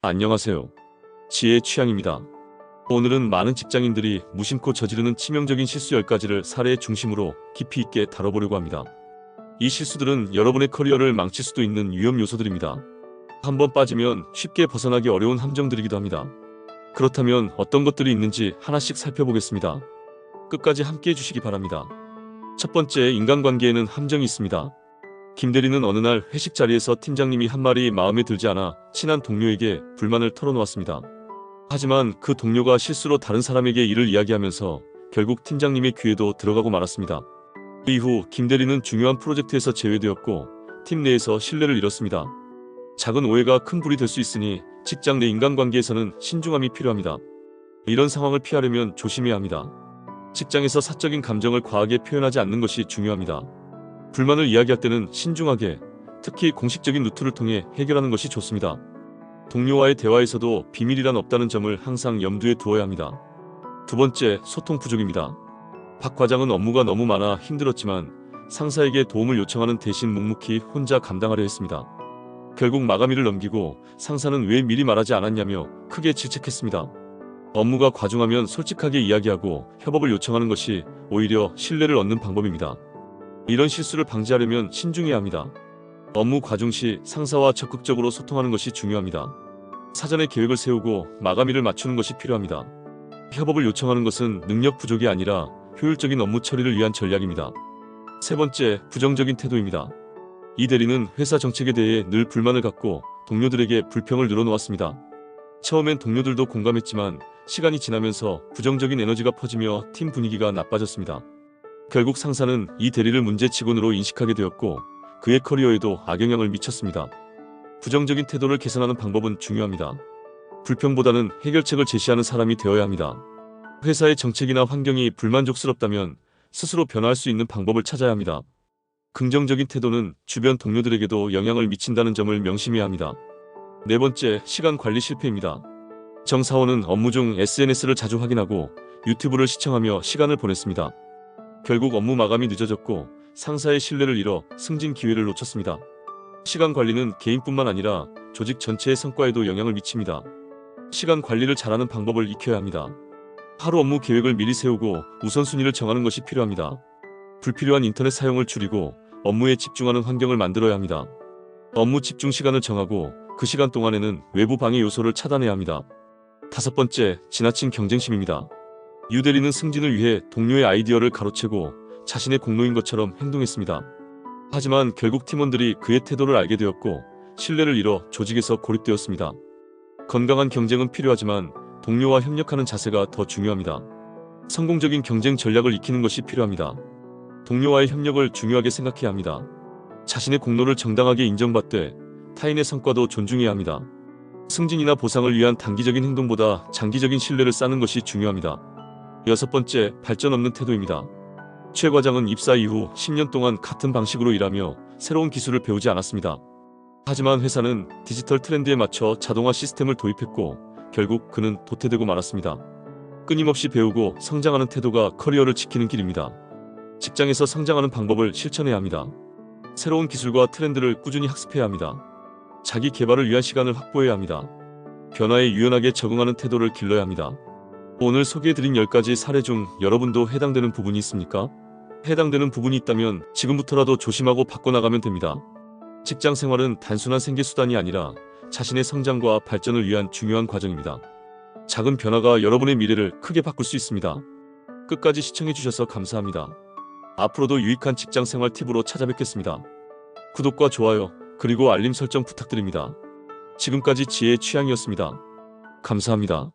안녕하세요. 지혜의 취향입니다. 오늘은 많은 직장인들이 무심코 저지르는 치명적인 실수 10가지를 사례의 중심으로 깊이 있게 다뤄보려고 합니다. 이 실수들은 여러분의 커리어를 망칠 수도 있는 위험 요소들입니다. 한번 빠지면 쉽게 벗어나기 어려운 함정들이기도 합니다. 그렇다면 어떤 것들이 있는지 하나씩 살펴보겠습니다. 끝까지 함께 해주시기 바랍니다. 첫 번째, 인간관계에는 함정이 있습니다. 김 대리는 어느 날 회식 자리에서 팀장님이 한 말이 마음에 들지 않아 친한 동료에게 불만을 털어놓았습니다. 하지만 그 동료가 실수로 다른 사람에게 이를 이야기하면서 결국 팀장님의 귀에도 들어가고 말았습니다. 그 이후 김 대리는 중요한 프로젝트에서 제외되었고 팀 내에서 신뢰를 잃었습니다. 작은 오해가 큰 불이 될 수 있으니 직장 내 인간관계에서는 신중함이 필요합니다. 이런 상황을 피하려면 조심해야 합니다. 직장에서 사적인 감정을 과하게 표현하지 않는 것이 중요합니다. 불만을 이야기할 때는 신중하게, 특히 공식적인 루트를 통해 해결하는 것이 좋습니다. 동료와의 대화에서도 비밀이란 없다는 점을 항상 염두에 두어야 합니다. 두 번째, 소통 부족입니다. 박 과장은 업무가 너무 많아 힘들었지만 상사에게 도움을 요청하는 대신 묵묵히 혼자 감당하려 했습니다. 결국 마감일을 넘기고 상사는 왜 미리 말하지 않았냐며 크게 질책했습니다. 업무가 과중하면 솔직하게 이야기하고 협업을 요청하는 것이 오히려 신뢰를 얻는 방법입니다. 이런 실수를 방지하려면 신중해야 합니다. 업무 과중 시 상사와 적극적으로 소통하는 것이 중요합니다. 사전에 계획을 세우고 마감일을 맞추는 것이 필요합니다. 협업을 요청하는 것은 능력 부족이 아니라 효율적인 업무 처리를 위한 전략입니다. 세 번째, 부정적인 태도입니다. 이 대리는 회사 정책에 대해 늘 불만을 갖고 동료들에게 불평을 늘어놓았습니다. 처음엔 동료들도 공감했지만 시간이 지나면서 부정적인 에너지가 퍼지며 팀 분위기가 나빠졌습니다. 결국 상사는 이 대리를 문제 직원으로 인식하게 되었고 그의 커리어에도 악영향을 미쳤습니다. 부정적인 태도를 개선하는 방법은 중요합니다. 불평보다는 해결책을 제시하는 사람이 되어야 합니다. 회사의 정책이나 환경이 불만족스럽다면 스스로 변화할 수 있는 방법을 찾아야 합니다. 긍정적인 태도는 주변 동료들에게도 영향을 미친다는 점을 명심해야 합니다. 네 번째, 시간 관리 실패입니다. 정 사원은 업무 중 SNS를 자주 확인하고 유튜브를 시청하며 시간을 보냈습니다. 결국 업무 마감이 늦어졌고 상사의 신뢰를 잃어 승진 기회를 놓쳤습니다. 시간 관리는 개인뿐만 아니라 조직 전체의 성과에도 영향을 미칩니다. 시간 관리를 잘하는 방법을 익혀야 합니다. 하루 업무 계획을 미리 세우고 우선순위를 정하는 것이 필요합니다. 불필요한 인터넷 사용을 줄이고 업무에 집중하는 환경을 만들어야 합니다. 업무 집중 시간을 정하고 그 시간 동안에는 외부 방해 요소를 차단해야 합니다. 다섯 번째, 지나친 경쟁심입니다. 유 대리는 승진을 위해 동료의 아이디어를 가로채고 자신의 공로인 것처럼 행동했습니다. 하지만 결국 팀원들이 그의 태도를 알게 되었고 신뢰를 잃어 조직에서 고립되었습니다. 건강한 경쟁은 필요하지만 동료와 협력하는 자세가 더 중요합니다. 성공적인 경쟁 전략을 익히는 것이 필요합니다. 동료와의 협력을 중요하게 생각해야 합니다. 자신의 공로를 정당하게 인정받되 타인의 성과도 존중해야 합니다. 승진이나 보상을 위한 단기적인 행동보다 장기적인 신뢰를 쌓는 것이 중요합니다. 여섯 번째, 발전 없는 태도입니다. 최 과장은 입사 이후 10년 동안 같은 방식으로 일하며 새로운 기술을 배우지 않았습니다. 하지만 회사는 디지털 트렌드에 맞춰 자동화 시스템을 도입했고 결국 그는 도태되고 말았습니다. 끊임없이 배우고 성장하는 태도가 커리어를 지키는 길입니다. 직장에서 성장하는 방법을 실천해야 합니다. 새로운 기술과 트렌드를 꾸준히 학습해야 합니다. 자기 개발을 위한 시간을 확보해야 합니다. 변화에 유연하게 적응하는 태도를 길러야 합니다. 오늘 소개해드린 10가지 사례 중 여러분도 해당되는 부분이 있습니까? 해당되는 부분이 있다면 지금부터라도 조심하고 바꿔나가면 됩니다. 직장 생활은 단순한 생계수단이 아니라 자신의 성장과 발전을 위한 중요한 과정입니다. 작은 변화가 여러분의 미래를 크게 바꿀 수 있습니다. 끝까지 시청해주셔서 감사합니다. 앞으로도 유익한 직장 생활 팁으로 찾아뵙겠습니다. 구독과 좋아요, 그리고 알림 설정 부탁드립니다. 지금까지 지혜의 취향이었습니다. 감사합니다.